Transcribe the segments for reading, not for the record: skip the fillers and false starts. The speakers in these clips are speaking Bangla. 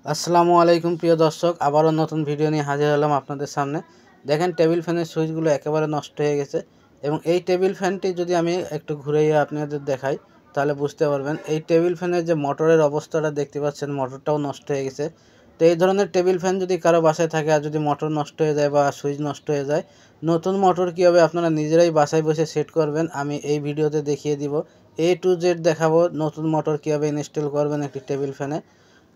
আসসালামু আলাইকুম প্রিয় দর্শক, আবারও নতুন ভিডিও নিয়ে হাজির হলাম আপনাদের সামনে। দেখেন টেবিল ফ্যানের সুইচগুলো একেবারে নষ্ট হয়ে গেছে এবং এই টেবিল ফ্যানটি যদি আমি একটু ঘুরিয়ে আপনাদের দেখাই তাহলে বুঝতে পারবেন। এই টেবিল ফ্যানের যে মোটরের অবস্থাটা দেখতে পাচ্ছেন, মোটরটাও নষ্ট হয়ে গেছে। তো এই ধরনের টেবিল ফ্যান যদি কারো বাসায় থাকে আর যদি মোটর নষ্ট হয়ে যায় বা সুইচ নষ্ট হয়ে যায়, নতুন মোটর কীভাবে আপনারা নিজেরাই বাসায় বসে সেট করবেন আমি এই ভিডিওতে দেখিয়ে দিব। A to Z দেখাবো নতুন মোটর কীভাবে ইনস্টল করবেন একটি টেবিল ফ্যানে।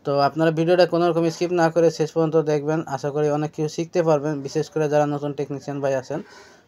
তো আপনারা ভিডিওটা কোনো রকম স্কিপ না করে শেষ পর্যন্ত দেখবেন, আশা করি অনেক কিছু শিখতে পারবেন, বিশেষ করে যারা নতুন টেকনিশিয়ান ভাই আছেন।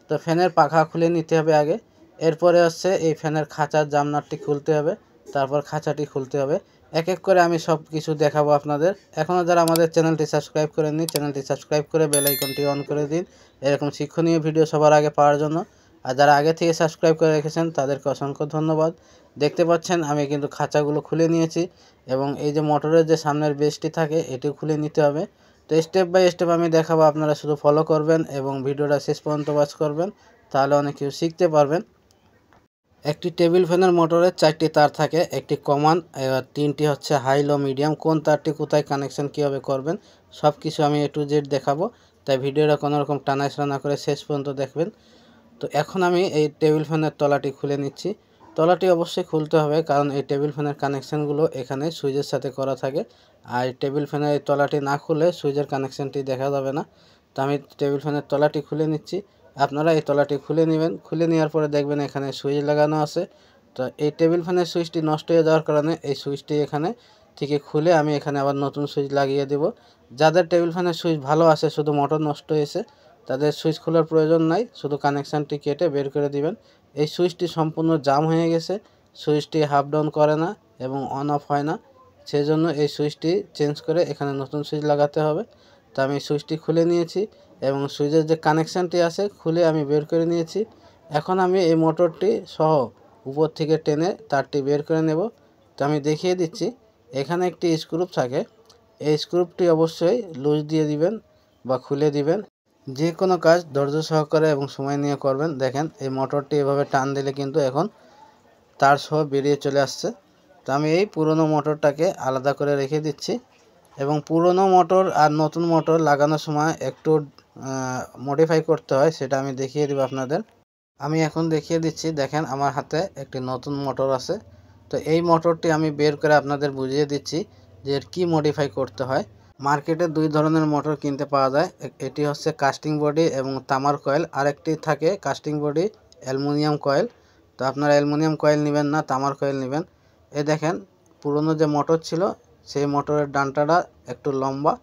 তো ফ্যানের পাখা খুলে নিতে হবে আগে, এরপরে হচ্ছে এই ফ্যানের খাঁচার জামনাটটি খুলতে হবে, তারপর খাঁচাটি খুলতে হবে। এক এক করে আমি সব কিছু দেখাবো আপনাদের। এখনও যারা আমাদের চ্যানেলটি সাবস্ক্রাইব করেননি, চ্যানেলটি সাবস্ক্রাইব করে বেল আইকনটি অন করে দিন এরকম শিক্ষণীয় ভিডিও সবার আগে পাওয়ার জন্য। আর যারা আগে থেকে সাবস্ক্রাইব করে রেখেছেন তাদেরকে অসংখ্য ধন্যবাদ। দেখতে পাচ্ছেন আমি কিন্তু খাঁচাগুলো খুলে নিয়েছি এবং এই যে মোটরের যে সামনের বেসটি থাকে এটিও খুলে নিতে হবে। তো স্টেপ বাই স্টেপ আমি দেখাবো, আপনারা শুধু ফলো করবেন এবং ভিডিওটা শেষ পর্যন্ত ওয়াচ করবেন, তাহলে অনেক কিছু শিখতে পারবেন। একটি টেবিল ফ্যানের মোটরে 4টি তার থাকে, একটি কমন, এবার 3টি হচ্ছে হাই লো মিডিয়াম। কোন তারটি কোথায় কানেকশন কীভাবে করবেন সব কিছু আমি A to Z দেখাবো, তাই ভিডিওটা কোনো রকম টানাছাড়া না করে শেষ পর্যন্ত দেখবেন। তো এখন আমি এই টেবিল ফ্যানের তলাটি খুলে নিচ্ছি। তলাটি অবশ্যই খুলতে হবে, কারণ এই টেবিল ফ্যানের কানেকশানগুলো এখানে সুইচের সাথে করা থাকে, আর টেবিল ফ্যানের এই তলাটি না খুলে সুইচের কানেকশানটি দেখা যাবে না। তো আমি টেবিল ফ্যানের তলাটি খুলে নিচ্ছি, আপনারা এই তলাটি খুলে নেবেন। খুলে নেওয়ার পরে দেখবেন এখানে সুইচ লাগানো আছে। তো এই টেবিল ফ্যানের সুইচটি নষ্ট হয়ে যাওয়ার কারণে এই সুইচটি এখানে থেকে খুলে আমি এখানে আবার নতুন সুইচ লাগিয়ে দেব। যাদের টেবিল ফ্যানের সুইচ ভালো আছে, শুধু মোটর নষ্ট হয়েছে, তাদের সুইচ খোলার প্রয়োজন নাই, শুধু কানেকশানটি কেটে বের করে দিবেন। এই সুইচটি সম্পূর্ণ জাম হয়ে গেছে, সুইচটি হাফ ডাউন করে না এবং অন অফ হয় না, সেজন্য এই সুইচটি চেঞ্জ করে এখানে নতুন সুইচ লাগাতে হবে। তো আমি সুইচটি খুলে নিয়েছি এবং সুইচের যে কানেকশানটি আছে খুলে আমি বের করে নিয়েছি। এখন আমি এই মোটরটি সহ উপর থেকে টেনে তারটি বের করে নেব। তো আমি দেখিয়ে দিচ্ছি, এখানে একটি স্ক্রু থাকে, এই স্ক্রুটি অবশ্যই লুজ দিয়ে দিবেন বা খুলে দিবেন। যে কোনো কাজ ধৈর্য সহকারে এবং সময় নিয়ে করবেন। দেখেন এই মোটরটি এভাবে টান দিলে কিন্তু এখন তার সহ বেরিয়ে চলে আসছে। তো আমি এই পুরনো মোটরটাকে আলাদা করে রেখে দিচ্ছি এবং পুরনো মোটর আর নতুন মোটর লাগানোর সময় একটু মডিফাই করতে হয়, সেটা আমি দেখিয়ে দেব আপনাদের। আমি এখন দেখিয়ে দিচ্ছি, দেখেন আমার হাতে একটি নতুন মোটর আছে। তো এই মোটরটি আমি বের করে আপনাদের বুঝিয়ে দিচ্ছি যে এর কী মডিফাই করতে হয়। মার্কেটে দুই ধরনের মোটর কিনতে পাওয়া যায়, এটি হচ্ছে কাস্টিং বডি এবং তামার কয়েল, আরেকটি থাকে কাস্টিং বডি অ্যালুমিনিয়াম কয়েল। তো আপনারা অ্যালুমিনিয়াম কয়েল নেবেন না, তামার কয়েল নেবেন। এই দেখেন পুরনো যে মোটর ছিল সেই মোটরের ডান্টাটা একটু লম্বা,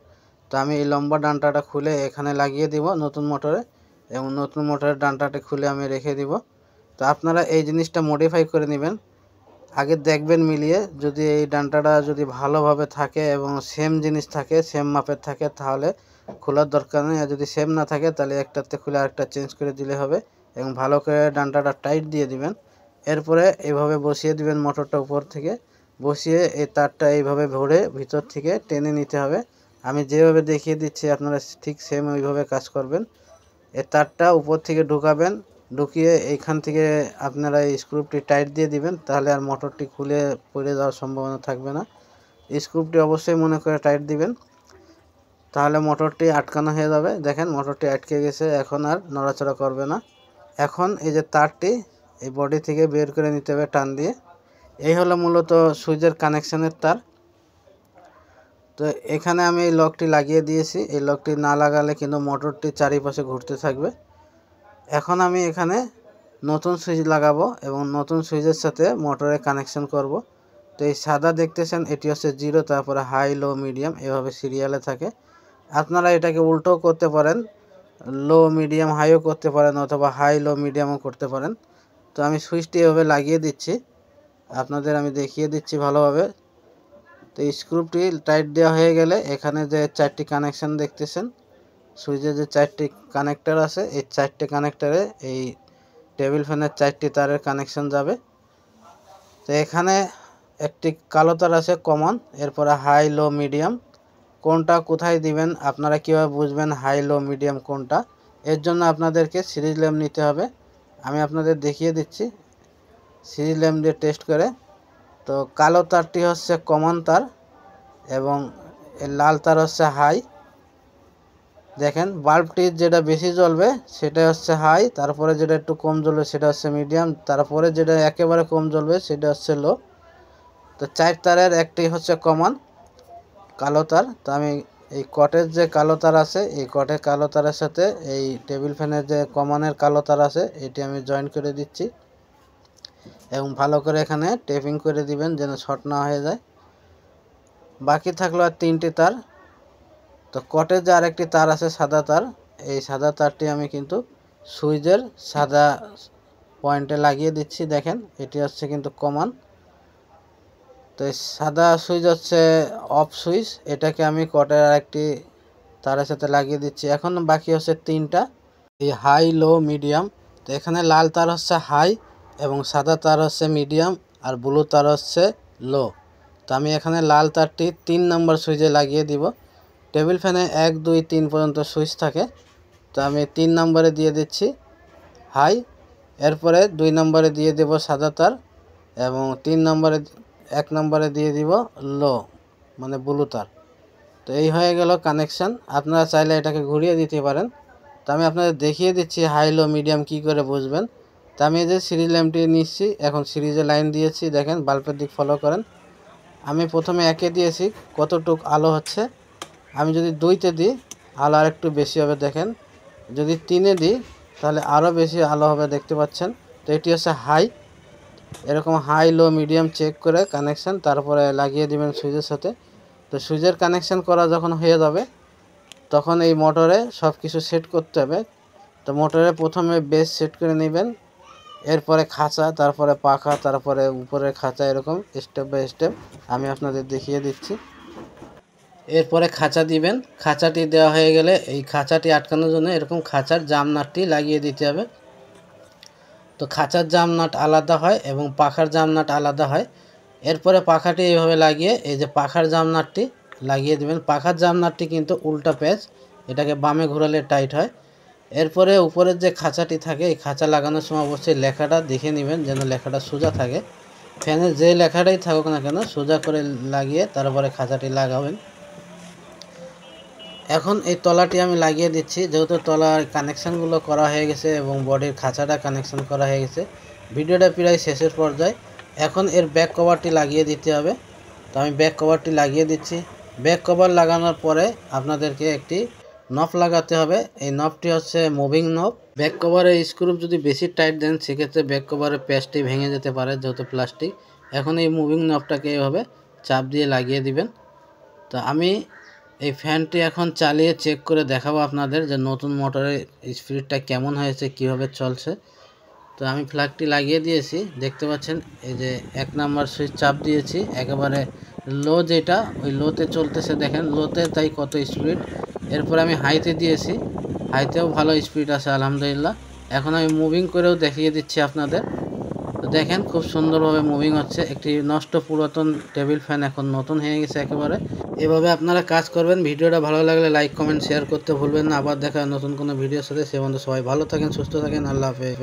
তো আমি এই লম্বা ডান্টাটা খুলে এখানে লাগিয়ে দিব নতুন মোটরে এবং নতুন মোটরের ডান্টাটা খুলে আমি রেখে দিব। তো আপনারা এই জিনিসটা মডিফাই করে নেবেন, আগে দেখবেন মিলিয়ে, যদি এই ডান্টাটা যদি ভালোভাবে থাকে এবং সেম জিনিস থাকে, সেম মাপের থাকে, তাহলে খোলার দরকার নেই। আর যদি সেম না থাকে তাহলে একটাতে খুলে আরেকটা চেঞ্জ করে দিলে হবে এবং ভালো করে ডান্টাটা টাইট দিয়ে দিবেন। এরপরে এইভাবে বসিয়ে দিবেন মোটরটা উপর থেকে, বসিয়ে এই তারটা এইভাবে ভরে ভিতর থেকে টেনে নিতে হবে। আমি যেভাবে দেখিয়ে দিচ্ছি আপনারা ঠিক সেম ওইভাবে কাজ করবেন। এই তারটা উপর থেকে ঢুকাবেন, ঢুকিয়ে এইখান থেকে আপনারা এই স্ক্রুপটি টাইট দিয়ে দিবেন, তাহলে আর মোটরটি খুলে পড়ে যাওয়ার সম্ভাবনা থাকবে না। স্ক্রুপটি অবশ্যই মনে করে টাইট দিবেন, তাহলে মোটরটি আটকানো হয়ে যাবে। দেখেন মোটরটি আটকে গেছে, এখন আর নড়াচড়া করবে না। এখন এই যে তারটি এই বডি থেকে বের করে নিতে হবে টান দিয়ে। এই হলো মূলত সুইচের কানেকশানের তার। তো এখানে আমি এই লকটি লাগিয়ে দিয়েছি, এই লকটি না লাগালে কিন্তু মোটরটি চারিপাশে ঘুরতে থাকবে। এখন আমি এখানে নতুন সুইচ লাগাবো এবং নতুন সুইচের সাথে মোটরে কানেকশন করব। তো এই সাদা দেখতেছেন এটি হচ্ছে 0, তারপরে হাই লো মিডিয়াম এভাবে সিরিয়ালে থাকে। আপনারা এটাকে উল্টোও করতে পারেন, লো মিডিয়াম হাইও করতে পারেন অথবা হাই লো মিডিয়ামও করতে পারেন। তো আমি সুইচটি এভাবে লাগিয়ে দিচ্ছি, আপনাদের আমি দেখিয়ে দিচ্ছি ভালোভাবে। তো স্ক্রুপটি টাইট দেওয়া হয়ে গেলে এখানে যে 4টি কানেকশান দেখতেছেন, সুইচের যে 4টি কানেক্টর আছে, এই 4টে কানেক্টরে এই টেবিল ফ্যানের 4টি তারের কানেকশন যাবে। তো এখানে একটি কালো তার আছে কমন, এরপরে হাই লো মিডিয়াম। কোনটা কোথায় দিবেন, আপনারা কীভাবে বুঝবেন হাই লো মিডিয়াম কোনটা, এর জন্য আপনাদেরকে সিরিজ ল্যাম্প নিতে হবে। আমি আপনাদের দেখিয়ে দিচ্ছি সিরিজ ল্যাম্প দিয়ে টেস্ট করে। তো কালো তারটি হচ্ছে কমন তার এবং এই লাল তার হচ্ছে হাই। দেখেন বাল্বটি যেটা বেশি জ্বলবে সেটা হচ্ছে হাই, তারপরে যেটা একটু কম জ্বলবে সেটা হচ্ছে মিডিয়াম, তারপরে যেটা একেবারে কম জ্বলবে সেটা হচ্ছে লো। তো 4 তারের একটি হচ্ছে কমন কালো তার। তো আমি এই কটের যে কালো তার আছে, এই কটের কালো তারের সাথে এই টেবিল ফ্যানের যে কমনের কালো তার আছে এটি আমি জয়েন করে দিচ্ছি এবং ভালো করে এখানে টেপিং করে দিবেন যেন শর্ট না হয়ে যায়। বাকি থাকলো আর 3টি তার। তো কটের যে আরেকটি তার আছে সাদা তার, এই সাদা তারটি আমি কিন্তু সুইচের সাদা পয়েন্টে লাগিয়ে দিচ্ছি। দেখেন এটি হচ্ছে কিন্তু কমন। তো এই সাদা সুইচ হচ্ছে অফ সুইচ, এটাকে আমি কটের আরেকটি তারের সাথে লাগিয়ে দিচ্ছি। এখন বাকি হচ্ছে 3টা, এই হাই লো মিডিয়াম। তো এখানে লাল তার হচ্ছে হাই এবং সাদা তার হচ্ছে মিডিয়াম আর ব্লু তার হচ্ছে লো। তো আমি এখানে লাল তারটি 3 নম্বর সুইচে লাগিয়ে দিব। টেবিল ফ্যানে 1 2 3 পর্যন্ত সুইচ থাকে, তো আমি 3 নম্বরে দিয়ে দিচ্ছি হাই, এরপরে 2 নম্বরে দিয়ে দেব সাদা তার এবং 1 নম্বরে দিয়ে দিব লো মানে ব্লু তার। তো এই হয়ে গেল কানেকশান। আপনারা চাইলে এটাকে ঘুরিয়ে দিতে পারেন। তো আমি আপনাদের দেখিয়ে দিচ্ছি হাই লো মিডিয়াম কি করে বুঝবেন। তো আমি এই যে সিরিজ ল্যাম্পটি নিচ্ছি, এখন সিরিজে লাইন দিয়েছি, দেখেন বাল্বের দিক ফলো করেন। আমি প্রথমে 1-এ দিয়েছি, কতটুক আলো হচ্ছে। আমি যদি 2-তে দিই আলো আর একটু বেশি হবে দেখেন, যদি 3-এ দিই তাহলে আরও বেশি আলো হবে, দেখতে পাচ্ছেন। তো এটি হচ্ছে হাই। এরকম হাই লো মিডিয়াম চেক করে কানেকশান তারপরে লাগিয়ে দিবেন সুইচের সাথে। তো সুইচের কানেকশান করা যখন হয়ে যাবে তখন এই মোটরে সব কিছু সেট করতে হবে। তো মোটরে প্রথমে বেস সেট করে নেবেন, এরপরে খাঁচা, তারপরে পাখা, তারপরে উপরের খাঁচা, এরকম স্টেপ বাই স্টেপ আমি আপনাদের দেখিয়ে দিচ্ছি। এরপরে খাঁচা দিবেন। খাঁচাটি দেওয়া হয়ে গেলে এই খাঁচাটি আটকানোর জন্য এরকম খাঁচার জাম নাটটি লাগিয়ে দিতে হবে। তো খাঁচার জাম নাট আলাদা হয় এবং পাখার জাম নাট আলাদা হয়। এরপরে পাখাটি এইভাবে লাগিয়ে এই যে পাখার জাম নাটটি লাগিয়ে দেবেন। পাখার জাম নাটটি কিন্তু উল্টা প্যাচ, এটাকে বামে ঘোরালে টাইট হয়। এরপরে উপরের যে খাঁচাটি থাকে এই খাঁচা লাগানোর সময় অবশ্যই লেখাটা দেখে নেবেন যেন লেখাটা সোজা থাকে। ফ্যানের যে লেখাটাই থাকুক না কেন সোজা করে লাগিয়ে তারপরে খাঁচাটি লাগাবেন। এখন এই তলাটি আমি লাগিয়ে দিচ্ছি, যেহেতু তলার কানেকশানগুলো করা হয়ে গেছে এবং বডির খাঁচাটা কানেকশান করা হয়ে গেছে। ভিডিওটা প্রায় শেষের পর্যায়ে। এখন এর ব্যাক কভারটি লাগিয়ে দিতে হবে। তো আমি ব্যাক কভারটি লাগিয়ে দিচ্ছি। ব্যাক কভার লাগানোর পরে আপনাদেরকে একটি নব লাগাতে হবে। এই নবটি হচ্ছে মুভিং নব। ব্যাক কভারের স্ক্রু যদি বেশি টাইট দেন সেক্ষেত্রে ব্যাক কভারের প্যাচটি ভেঙে যেতে পারে যেহেতু প্লাস্টিক। এখন এই মুভিং নবটাকে এইভাবে চাপ দিয়ে লাগিয়ে দিবেন। তো আমি এই ফ্যানটি এখন চালিয়ে চেক করে দেখাবো আপনাদের যে নতুন মোটরের স্পিডটা কেমন হয়েছে, কিভাবে চলছে। তো আমি ফ্ল্যাগটি লাগিয়ে দিয়েছি, দেখতে পাচ্ছেন এই যে 1 নাম্বার সুইচ চাপ দিয়েছি, একেবারে লো যেটা ওই লোতে চলতেছে, দেখেন লোতে তাই কত স্পিড। এরপর আমি হাইতে দিয়েছি, হাইতেও ভালো স্পিড আছে আলহামদুলিল্লাহ। এখন আমি মুভিং করেও দেখিয়ে দিচ্ছি আপনাদের। তো দেখেন খুব সুন্দরভাবে মুভিং হচ্ছে। একটি নষ্ট পুরাতন টেবিল ফ্যান এখন নতুন হয়ে গেছে একেবারে। এভাবে আপনারা কাজ করবেন। ভিডিওটা ভালো লাগলে লাইক কমেন্ট শেয়ার করতে ভুলবেন না। আবার দেখা নতুন কোনো ভিডিওর সাথে। সে বন্ধু সবাই ভালো থাকেন, সুস্থ থাকেন। আল্লাহ হাফেজ।